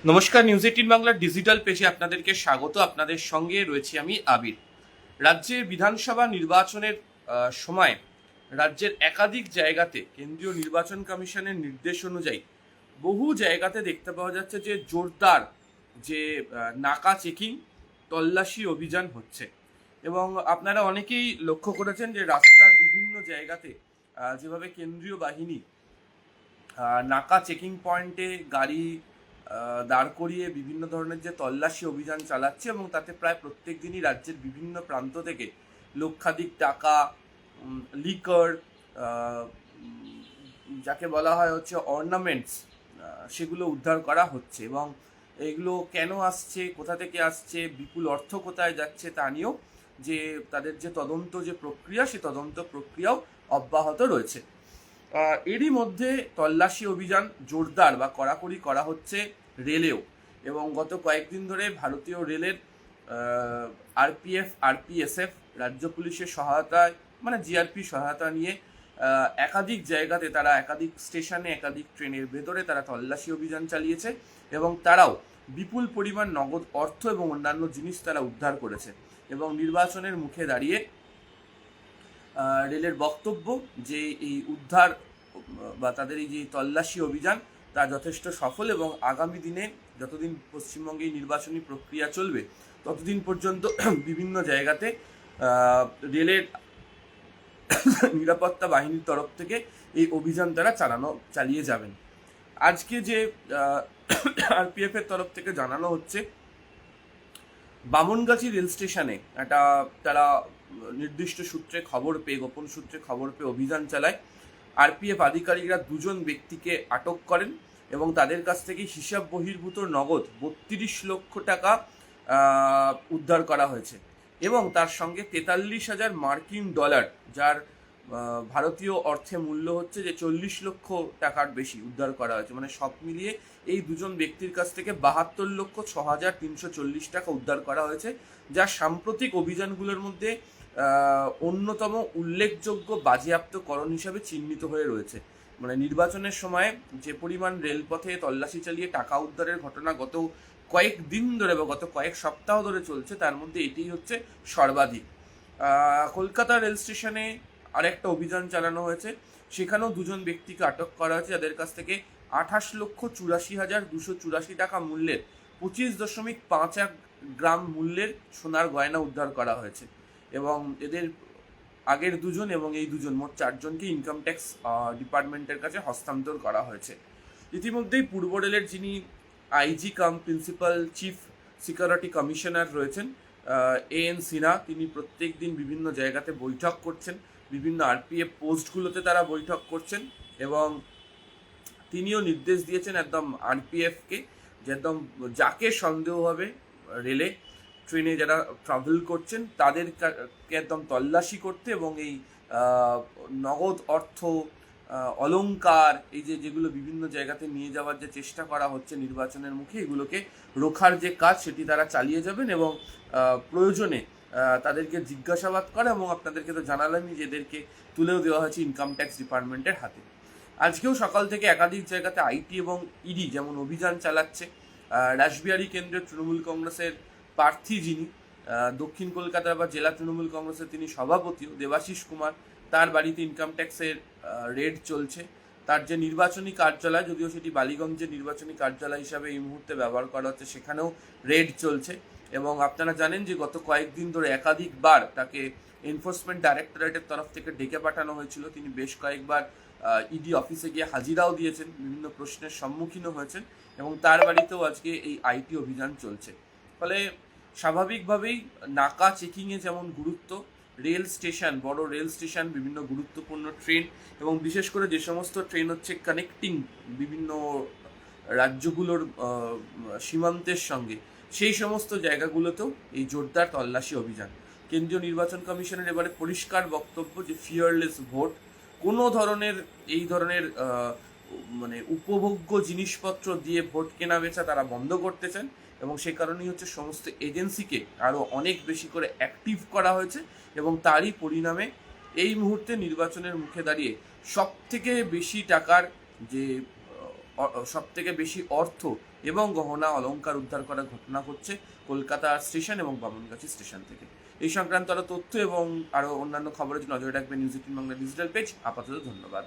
নমস্কার, নিউজ 18 বাংলার ডিজিটাল পেজে আপনাদেরকে স্বাগত। আপনাদের সঙ্গে রয়েছি আমি আবির। রাজ্যের বিধানসভা নির্বাচনের সময় রাজ্যের একাধিক জায়গাতে কেন্দ্রীয় নির্বাচন কমিশনের নির্দেশ অনুযায়ী বহু জায়গাতে দেখতে পাওয়া যাচ্ছে যে জোরদার যে নাকা চেকিং, তল্লাশি অভিযান হচ্ছে। এবং আপনারা অনেকেই লক্ষ্য করেছেন যে রাস্তার বিভিন্ন জায়গাতে যেভাবে কেন্দ্রীয় বাহিনী নাকা চেকিং পয়েন্টে গাড়ি দাঁড় করিয়ে বিভিন্ন ধরনের যে তল্লাশি অভিযান চালাচ্ছে, এবং তাতে প্রায় প্রত্যেক দিনই রাজ্যের বিভিন্ন প্রান্ত থেকে লক্ষাধিক টাকা, লিকার, যাকে বলা হয় হচ্ছে অর্নামেন্টস, সেগুলো উদ্ধার করা হচ্ছে। এবং এগুলো কেন আসছে, কোথা থেকে আসছে, বিপুল অর্থ কোথায় যাচ্ছে তা নিয়েও যে তাদের যে তদন্ত যে প্রক্রিয়া, সেই তদন্ত প্রক্রিয়াও অব্যাহত রয়েছে। এরই মধ্যে তল্লাশি অভিযান জোরদার বা কড়াকড়ি করা হচ্ছে রেলেও। এবং গত কয়েকদিন ধরে ভারতীয় রেলের আরপিএফ, আরপিএসএফ, রাজ্য পুলিশের সহায়তায়, মানে জিআরপি সহায়তা নিয়ে একাধিক জায়গাতে তারা একাধিক স্টেশনে, একাধিক ট্রেনের ভেতরে তারা তল্লাশি অভিযান চালিয়েছে। এবং তারাও বিপুল পরিমাণ নগদ অর্থ এবং অন্যান্য জিনিস তারা উদ্ধার করেছে। এবং নির্বাচনের মুখে দাঁড়িয়ে রেলের বক্তব্য যে এই উদ্ধার বা তাদের এই যে তল্লাশি অভিযান তা যথেষ্ট সফল, এবং আগামী দিনে যতদিন পশ্চিমবঙ্গে নির্বাচনী প্রক্রিয়া চলবে ততদিন পর্যন্ত বিভিন্ন জায়গাতে রেলের নিরাপত্তা বাহিনীর তরফ থেকে এই অভিযান তারা চালিয়ে যাবেন। আজকে যে আরপিএফ এর তরফ থেকে জানানো হচ্ছে, বামনগাছি রেল স্টেশনে একটা তারা নির্দিষ্ট সূত্রে খবর পেয়ে, গোপন সূত্রে খবর পেয়ে অভিযান চালায়। আরপিএফ আধিকারিকরা দুজন ব্যক্তিকে আটক করেন এবং তাদের কাছ থেকে হিসাব বহির্ভূত নগদ 32 লক্ষ টাকা উদ্ধার করা হয়েছে। এবং তার সঙ্গে 43,000 মার্কিন ডলার, যার ভারতীয় অর্থে মূল্য হচ্ছে যে 40 লক্ষ টাকার বেশি উদ্ধার করা হয়েছে। মানে সব মিলিয়ে এই দুজন ব্যক্তির কাছ থেকে 72,06,340 টাকা উদ্ধার করা হয়েছে, যা সাম্প্রতিক অভিযানগুলোর মধ্যে অন্যতম উল্লেখযোগ্য বাজেয়াপ্তকরণ হিসাবে চিহ্নিত হয়ে রয়েছে। মানে নির্বাচনের সময় যে পরিমাণ রেলপথে তল্লাশি চালিয়ে টাকা উদ্ধারের ঘটনা গত কয়েকদিন ধরে বা গত কয়েক সপ্তাহ ধরে চলছে, তার মধ্যে এটিই হচ্ছে সর্বাধিক। কলকাতা রেল স্টেশনে আরেকটা অভিযান চালানো হয়েছে, সেখানেও দুজন ব্যক্তিকে আটক করা হয়েছে, যাদের কাছ থেকে 28,84,284 টাকা মূল্যের 25.51 গ্রাম মূল্যের সোনার গয়না উদ্ধার করা হয়েছে। এবং এদের আগের দুজন এবং এই দুজন, মোট 4 জনকে ইনকাম ট্যাক্স ডিপার্টমেন্টের কাছে হস্তান্তর করা হয়েছে। ইতিমধ্যেই পূর্ব রেলের যিনি আইজি কাম প্রিন্সিপাল চিফ সিকিউরিটি কমিশনার রয়েছেন, এএন সিনহা, তিনি প্রত্যেক দিন বিভিন্ন জায়গাতে বৈঠক করছেন, বিভিন্ন আরপিএফ পোস্টগুলোতে তারা বৈঠক করছেন। এবং তিনিও নির্দেশ দিয়েছেন একদম আরপিএফকে যে একদম যাকে সন্দেহ হবে রেলে ট্রেনে যারা ট্রাভেল করছেন তাদেরকে একদম তল্লাশি করতে, এবং এই নগদ অর্থ, অলংকার, এই যেগুলো বিভিন্ন জায়গাতে নিয়ে যাওয়ার যে চেষ্টা করা হচ্ছে নির্বাচনের মুখে, এগুলোকে রোখার যে কাজ সেটি তারা চালিয়ে যাবেন। এবং প্রয়োজনে তাদেরকে জিজ্ঞাসাবাদ করা, এবং আপনাদেরকে তো জানালামই যে এদেরকে তুলেও দেওয়া হয়েছে ইনকাম ট্যাক্স ডিপার্টমেন্টের হাতে। আজকেও সকাল থেকে একাধিক জায়গাতে আইটি এবং ইডি যেমন অভিযান চালাচ্ছে। রাসবিহারী কেন্দ্রের তৃণমূল কংগ্রেসের প্রার্থী, যিনি দক্ষিণ কলকাতার বা জেলা তৃণমূল কংগ্রেসের তিনি সভাপতিও, দেবাশিস কুমার, তার বাড়িতে ইনকাম ট্যাক্সের রেড চলছে। তার যে নির্বাচনী কার্যালয়, যদিও সেটি বালিগঞ্জের নির্বাচনী কার্যালয় হিসাবে এই মুহূর্তে ব্যবহার করা হচ্ছে, সেখানেও রেড চলছে। এবং আপনারা জানেন যে গত কয়েকদিন ধরে একাধিকবার তাকে এনফোর্সমেন্ট ডাইরেক্টরেটের তরফ থেকে ডেকে পাঠানো হয়েছিল। তিনি বেশ কয়েকবার ইডি অফিসে গিয়ে হাজিরাও দিয়েছেন, বিভিন্ন প্রশ্নের সম্মুখীনও হয়েছেন, এবং তার বাড়িতেও আজকে এই আইটি অভিযান চলছে। ফলে স্বাভাবিকভাবেই নাকা চেকিংয়ে যেমন গুরুত্ব, রেল স্টেশন, বড় রেল স্টেশন, বিভিন্ন গুরুত্বপূর্ণ ট্রেন, এবং বিশেষ করে যে সমস্ত ট্রেন হচ্ছে কানেক্টিং বিভিন্ন রাজ্যগুলোর সীমান্তের সঙ্গে, সেই সমস্ত জায়গাগুলোতেও এই জোরদার তল্লাশি অভিযান। কেন্দ্রীয় নির্বাচন কমিশনের এবারে পরিষ্কার বক্তব্য যে ফিয়ারলেস ভোট, কোনো ধরনের এই ধরনের মানে উপভোগ্য জিনিসপত্র দিয়ে ভোট কেনা বেচা তারা বন্ধ করতে চান। এবং সেই কারণেই হচ্ছে সমস্ত এজেন্সিকে আরও অনেক বেশি করে অ্যাক্টিভ করা হয়েছে। এবং তারই পরিণামে এই মুহূর্তে নির্বাচনের মুখে দাঁড়িয়ে সবথেকে বেশি টাকার যে সবথেকে বেশি অর্থ এবং গহনা অলংকার উদ্ধার করার ঘটনা ঘটছে কলকাতা স্টেশন এবং বামনগাছি স্টেশন থেকে। এই সংক্রান্ত আরও তথ্য এবং আরও অন্যান্য খবরের জন্য নজরে রাখবেন নিউজ 18 বাংলা ডিজিটাল পেজ। আপাতত ধন্যবাদ।